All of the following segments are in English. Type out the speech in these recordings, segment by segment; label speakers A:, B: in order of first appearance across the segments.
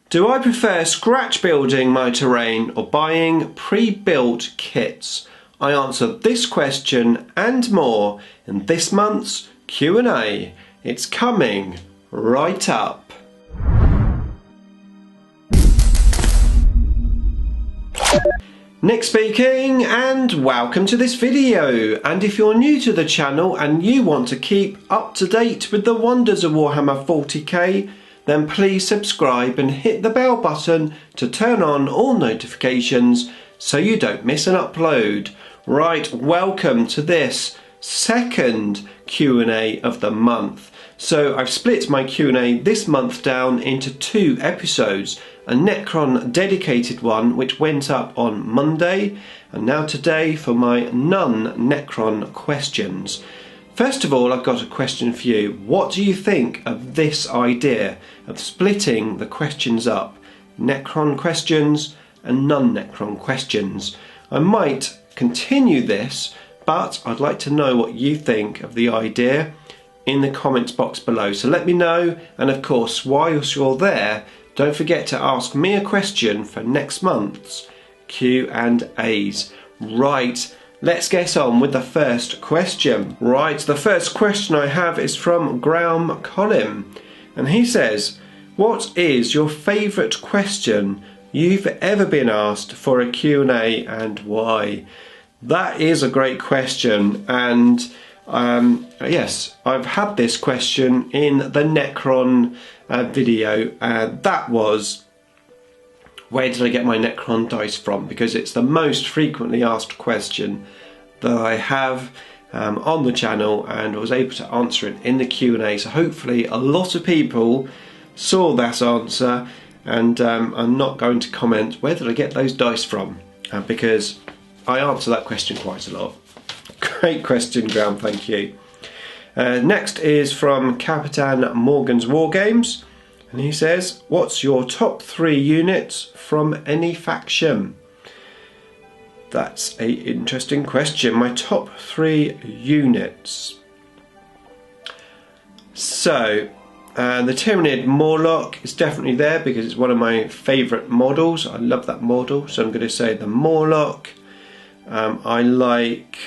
A: Do I prefer scratch building my terrain or buying pre-built kits? I answer this question and more in this month's Q&A. It's coming right up. Nick speaking, and welcome to this video. And if you're new to the channel and you want to keep up to date with the Wonders of Warhammer 40k, then please subscribe and hit the bell button to turn on all notifications so you don't miss an upload. Right, welcome to this second Q&A of the month. So I've split my Q&A this month down into two episodes. A Necron dedicated one which went up on Monday, and now today for my non-Necron questions. First of all, I've got a question for you. What do you think of this idea of splitting the questions up? Necron questions and non-Necron questions. I might continue this, but I'd like to know what you think of the idea in the comments box below. So let me know, and of course, while you're there, don't forget to ask me a question for next month's Q&As. Right, let's get on with the first question. Right, the first question I have is from Graeme Collin, and he says, what is your favourite question you've ever been asked for a Q&A and why? That is a great question, and yes, I've had this question in the Necron video, and that was, where did I get my Necron dice from? Because it's the most frequently asked question that I have on the channel, and I was able to answer it in the Q&A. So hopefully a lot of people saw that answer, and I'm not going to comment where did I get those dice from, because I answer that question quite a lot. Great question, Graeme, thank you. Next is from Capatan Morgan's Wargames, and he says, what's your top 3 units from any faction? That's an interesting question. My top 3 units. So, the Tyranid Morlock is definitely there because it's one of my favourite models. I love that model, so I'm going to say the Morlock. I like,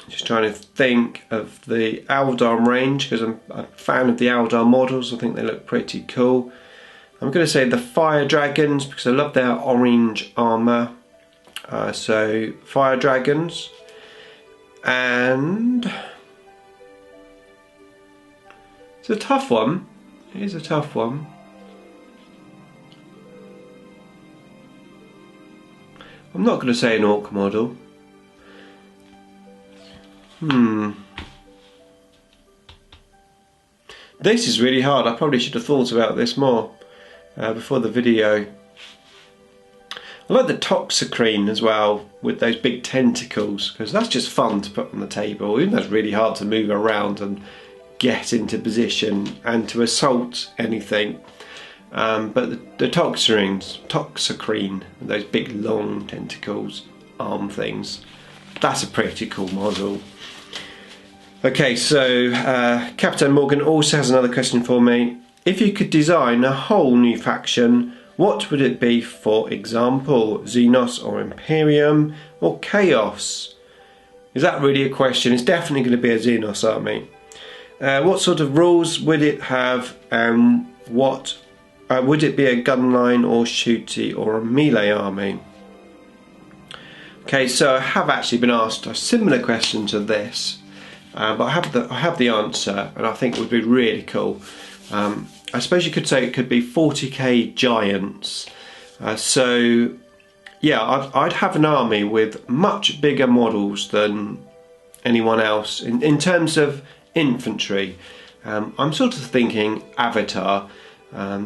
A: just trying to think of the Eldar range because I'm a fan of the Eldar models. I think they look pretty cool. I'm going to say the Fire Dragons because I love their orange armour. So Fire Dragons, and it's a tough one. It is a tough one. I'm not going to say an Orc model. This is really hard. I probably should have thought about this more before the video. I like the Toxicrene as well, with those big tentacles, because that's just fun to put on the table, even though it's really hard to move around and get into position and to assault anything. But the Toxicrene, those big long tentacles, arm things, that's a pretty cool model. Okay, so Captain Morgan also has another question for me. If you could design a whole new faction, what would it be? For example, Xenos or Imperium or Chaos? Is that really a question? It's definitely going to be a Xenos army. What sort of rules would it have, and what would it be, a gunline or shooty or a melee army? Okay, so I have actually been asked a similar question to this, but I have the answer, and I think it would be really cool. I suppose you could say it could be 40k giants. So yeah, I'd have an army with much bigger models than anyone else in terms of infantry. I'm sort of thinking Avatar.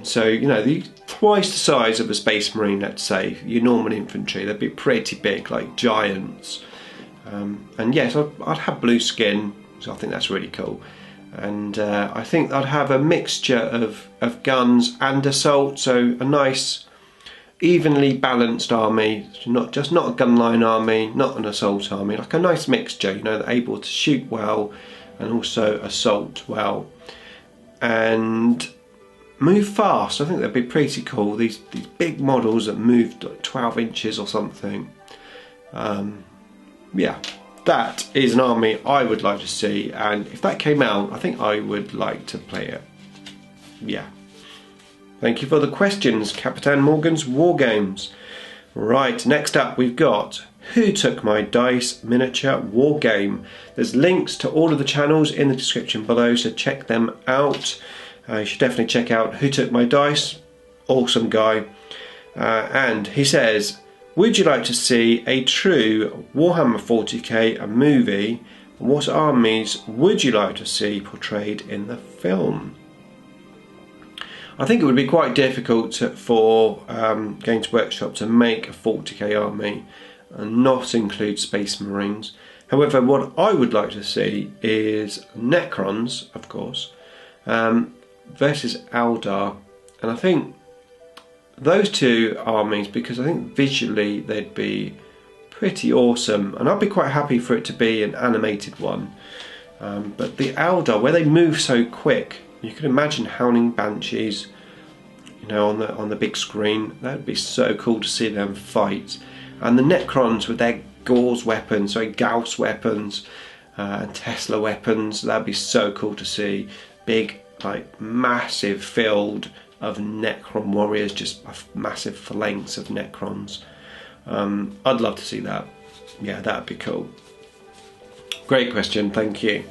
A: So, you know, twice the size of a Space Marine, let's say, your normal infantry. They'd be pretty big, like giants. And yes, I'd have blue skin, so I think that's really cool. And I think I'd have a mixture of guns and assault, so a nice evenly balanced army, not a gunline army, not an assault army, like a nice mixture, you know, able to shoot well and also assault well. And move fast. I think that'd be pretty cool. These big models that moved like 12 inches or something. Yeah, that is an army I would like to see, and if that came out, I think I would like to play it. Yeah. Thank you for the questions, Capatan Morgan's Wargames. Right, next up we've got Who Took My Dice Miniature Wargame. There's links to all of the channels in the description below, so check them out. You should definitely check out Who Took My Dice. Awesome guy. And he says, would you like to see a true Warhammer 40k movie? What armies would you like to see portrayed in the film? I think it would be quite difficult for Games Workshop to make a 40k army and not include Space Marines. However, what I would like to see is Necrons, of course, versus Eldar, and I think those two armies, because I think visually they'd be pretty awesome, and I'd be quite happy for it to be an animated one. But the Eldar, where they move so quick, you can imagine Howling Banshees, you know, on the big screen. That'd be so cool to see them fight. And the Necrons with their Gauss weapons, sorry, Gauss weapons, and Tesla weapons. That'd be so cool to see. Big, like, massive field of Necron warriors, just a massive phalanx of Necrons. I'd love to see that. Yeah, that'd be cool. Great question, thank you.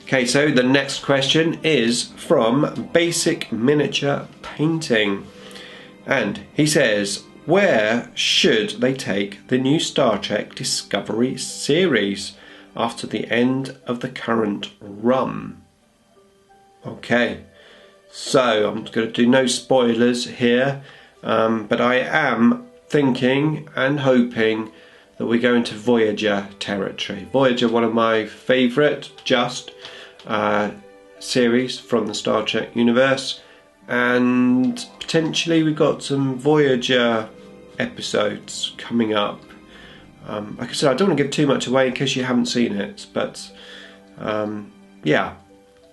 A: Okay, so the next question is from Basic Miniature Painting, and he says, where should they take the new Star Trek Discovery series after the end of the current run? Okay, so I'm going to do no spoilers here, but I am thinking and hoping that we go into Voyager territory. Voyager, one of my favourite series from the Star Trek universe, and potentially we've got some Voyager episodes coming up. Like I said, I don't want to give too much away in case you haven't seen it, but yeah,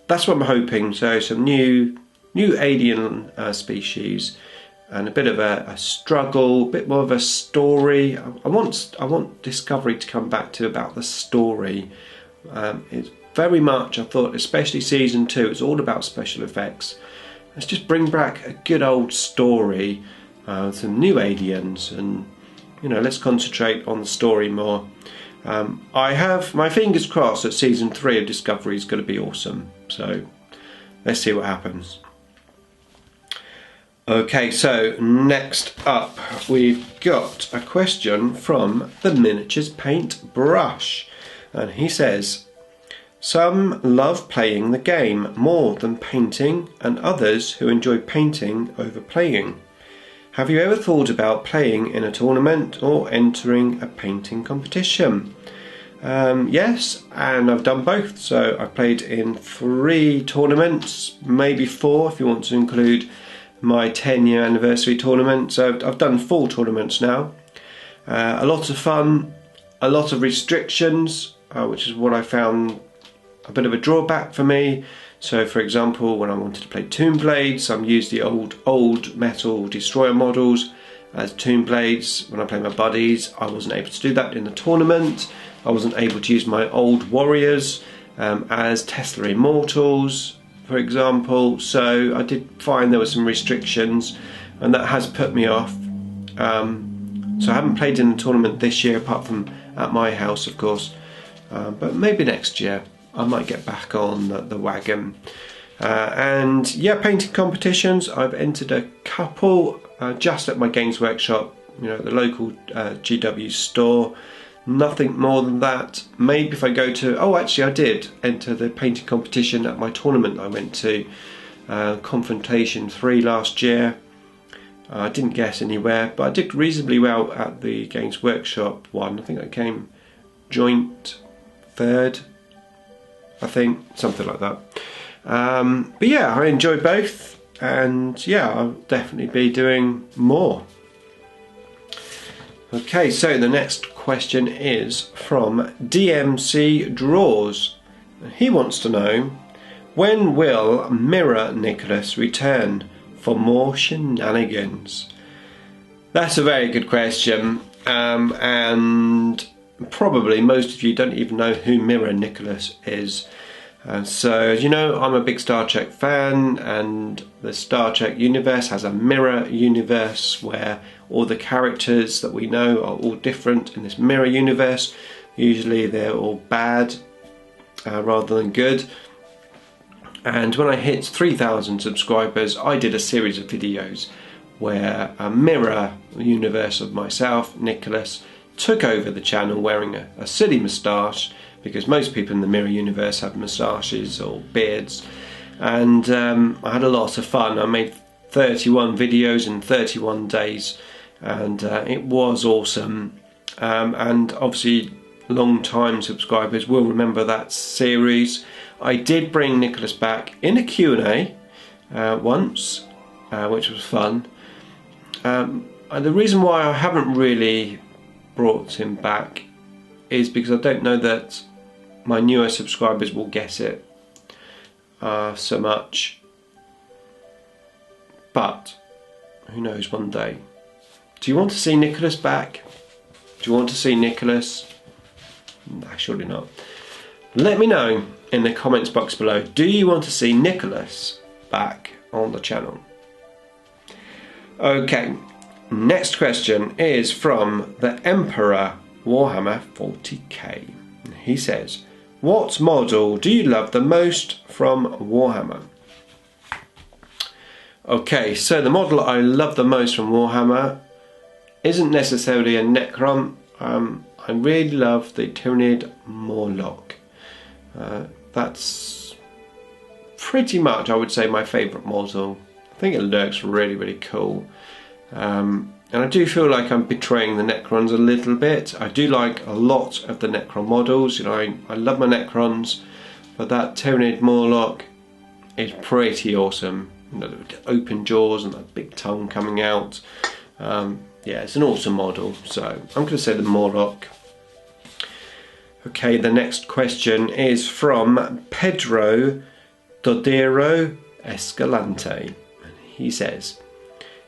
A: that's what I'm hoping. So some new alien species, and a bit of a struggle, a bit more of a story. I want Discovery to come back to about the story. It's very much, I thought, especially season 2, it's all about special effects. Let's just bring back a good old story, some new aliens, and you know, let's concentrate on the story more. I have my fingers crossed that season 3 of Discovery is going to be awesome. So let's see what happens. Okay, so next up we've got a question from the Miniatures Paintbrush, and he says, some love playing the game more than painting, and others who enjoy painting over playing. Have you ever thought about playing in a tournament or entering a painting competition? Yes, and I've done both. So I've played in 3 tournaments, maybe 4 if you want to include my 10-year anniversary tournament. So I've done 4 tournaments now. A lot of fun, a lot of restrictions, which is what I found a bit of a drawback for me. So for example, when I wanted to play Tomb Blades, I used the old metal destroyer models as Tomb Blades. When I play my buddies, I wasn't able to do that in the tournament. I wasn't able to use my old warriors as Tesla Immortals, for example. So I did find there were some restrictions, and that has put me off. So I haven't played in the tournament this year, apart from at my house, of course. But maybe next year I might get back on the wagon. And yeah, painting competitions, I've entered a couple just at my Games Workshop, you know, the local GW store. Nothing more than that. Maybe if I go to, oh actually I did enter the painting competition at my tournament I went to, Confrontation 3 last year. I didn't get anywhere, but I did reasonably well at the Games Workshop one. I think I came joint 3rd, I think, something like that. But yeah, I enjoy both, and yeah, I'll definitely be doing more. Okay, so the next question is from Dmcdraws. He wants to know, When will Mirror Nikolas return for more shenanigans? That's a very good question, and probably most of you don't even know who Mirror Nikolas is. So, as you know, I'm a big Star Trek fan, and the Star Trek universe has a mirror universe where all the characters that we know are all different in this mirror universe. Usually they're all bad rather than good. And when I hit 3,000 subscribers, I did a series of videos where a mirror universe of myself, Nikolas, took over the channel wearing a silly moustache, because most people in the mirror universe have moustaches or beards, and I had a lot of fun. I made 31 videos in 31 days, and it was awesome. And obviously long time subscribers will remember that series. I did bring Nikolas back in a Q&A once, which was fun. And the reason why I haven't really brought him back is because I don't know that my newer subscribers will get it so much, but who knows, one day. Do you want to see Nikolas back? Do you want to see Nikolas? No, surely not. Let me know in the comments box below, do you want to see Nikolas back on the channel? Okay, next question is from the Emperor Warhammer 40k. He says, what model do you love the most from Warhammer? Okay, so the model I love the most from Warhammer isn't necessarily a Necron. I really love the Tyranid Morlock. That's pretty much, I would say, my favourite model. I think it looks really, really cool. And I do feel like I'm betraying the Necrons a little bit. I do like a lot of the Necron models. You know, I love my Necrons, but that Tyranid Morlock is pretty awesome. You know, the open jaws and that big tongue coming out. Yeah, it's an awesome model. So I'm going to say the Morlock. Okay, the next question is from Pedro, Dodero, Escalante. He says,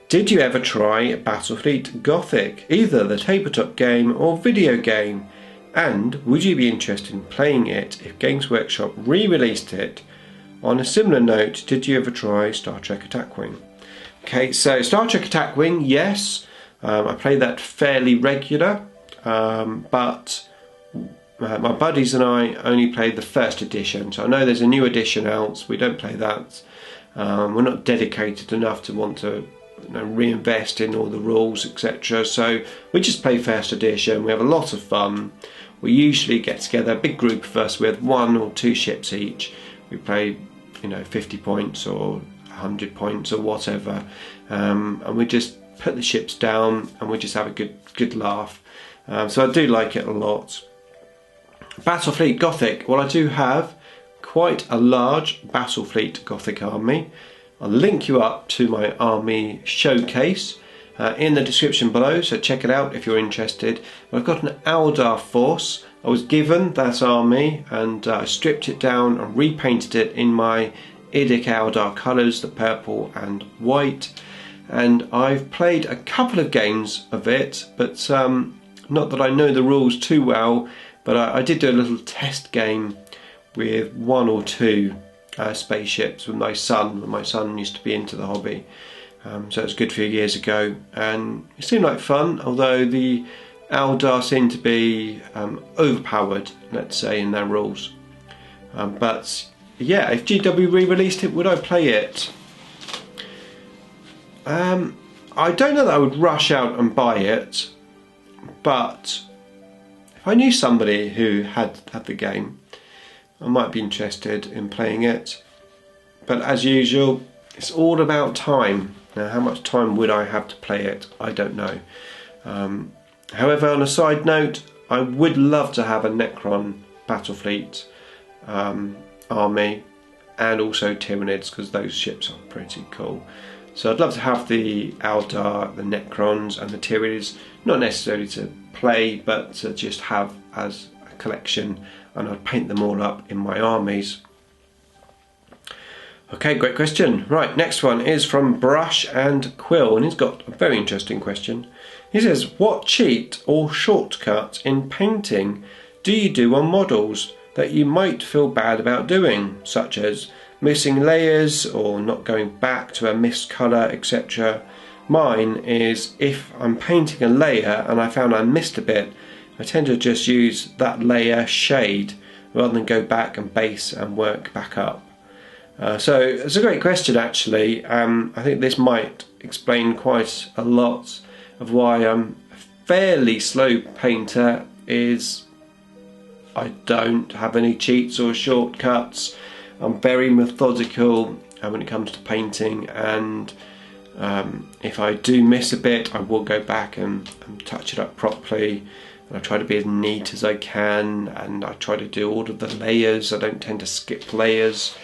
A: did you ever try Battlefleet Gothic, either the tabletop game or video game? And would you be interested in playing it if Games Workshop re-released it? On a similar note, did you ever try Star Trek Attack Wing? Okay, so Star Trek Attack Wing, yes. I play that fairly regular, but my buddies and I only played the first edition. So I know there's a new edition out, we don't play that. We're not dedicated enough to want to reinvest in all the rules, etc. So we just play first edition. We have a lot of fun. We usually get together, a big group of us with 1 or 2 ships each. We play, 50 points or 100 points or whatever, and we just put the ships down and we just have a good laugh. So I do like it a lot. Battlefleet Gothic, well, I do have quite a large Battlefleet Gothic army. I'll link you up to my army showcase in the description below, so check it out if you're interested. I've got an Eldar force. I was given that army and I stripped it down and repainted it in my IDIC Eldar colours, the purple and white. And I've played a couple of games of it, but not that I know the rules too well, but I did do a little test game with 1 or 2 spaceships with my son when my son used to be into the hobby. So it was a good few years ago, and it seemed like fun, although the Eldar seemed to be overpowered, let's say, in their rules. But yeah, if GW re-released it, would I play it? I don't know that I would rush out and buy it, but if I knew somebody who had the game, I might be interested in playing it. But as usual, it's all about time. Now, how much time would I have to play it? I don't know. However, on a side note, I would love to have a Necron Battlefleet army, and also Tyranids, because those ships are pretty cool. So I'd love to have the Eldar, the Necrons and the Tyranids, not necessarily to play, but to just have as a collection, and I'd paint them all up in my armies. Okay, great question. Right, next one is from Brush and Quill, and he's got a very interesting question. He says, what cheat or shortcut in painting do you do on models that you might feel bad about doing, such as missing layers or not going back to a missed colour, etc. Mine is if I'm painting a layer and I found I missed a bit, I tend to just use that layer shade rather than go back and base and work back up. So it's a great question actually. I think this might explain quite a lot of why I'm a fairly slow painter. Is I don't have any cheats or shortcuts. I'm very methodical when it comes to painting, and if I do miss a bit I will go back and touch it up properly. And I try to be as neat as I can, and I try to do all of the layers. I don't tend to skip layers.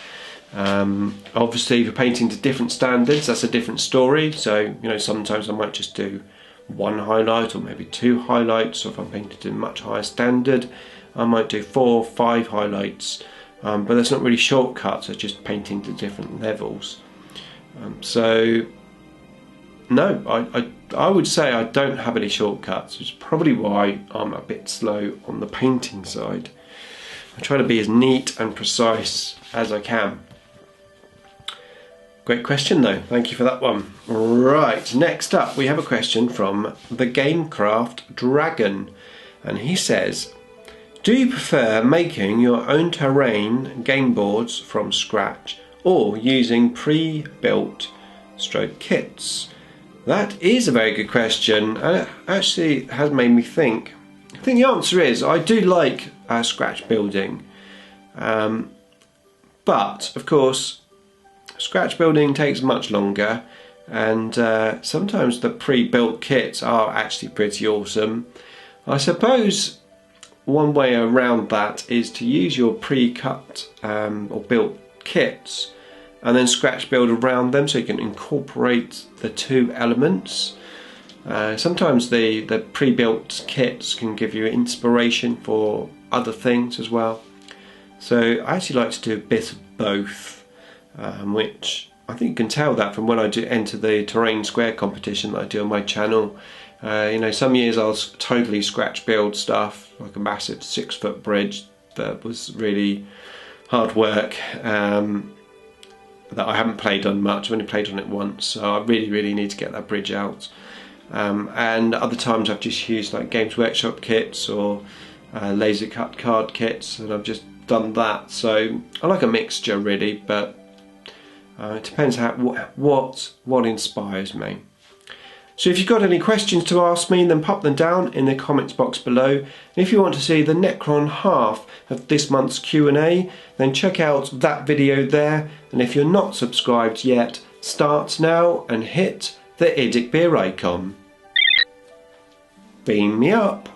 A: Obviously if you're painting to different standards, that's a different story. So you know, sometimes I might just do one highlight or maybe two highlights, or if I'm painting to a much higher standard I might do 4 or 5 highlights, but that's not really shortcuts, it's just painting to different levels. So no, I would say I don't have any shortcuts, which is probably why I'm a bit slow on the painting side. I try to be as neat and precise as I can. Great question though, thank you for that one. Right, next up we have a question from the GameCraft Dragon, and he says, do you prefer making your own terrain game boards from scratch or using pre-built stroke kits? That is a very good question, and it actually has made me think. I think the answer is I do like scratch building, but of course scratch building takes much longer, and sometimes the pre-built kits are actually pretty awesome. I suppose one way around that is to use your pre-cut or built kits and then scratch build around them, so you can incorporate the two elements. Sometimes the pre-built kits can give you inspiration for other things as well. So I actually like to do a bit of both, which I think you can tell that from when I do enter the terrain square competition that I do on my channel. You know, some years I'll totally scratch build stuff, like a massive 6-foot bridge that was really hard work, that I haven't played on much. I've only played on it once, so I really need to get that bridge out. And other times I've just used like Games Workshop kits or laser cut card kits, and I've just done that. So I like a mixture really, but it depends what inspires me. So if you've got any questions to ask me, then pop them down in the comments box below. And if you want to see the Necron half of this month's Q&A, then check out that video there. And if you're not subscribed yet, start now and hit the IDICBeer icon. Beam me up.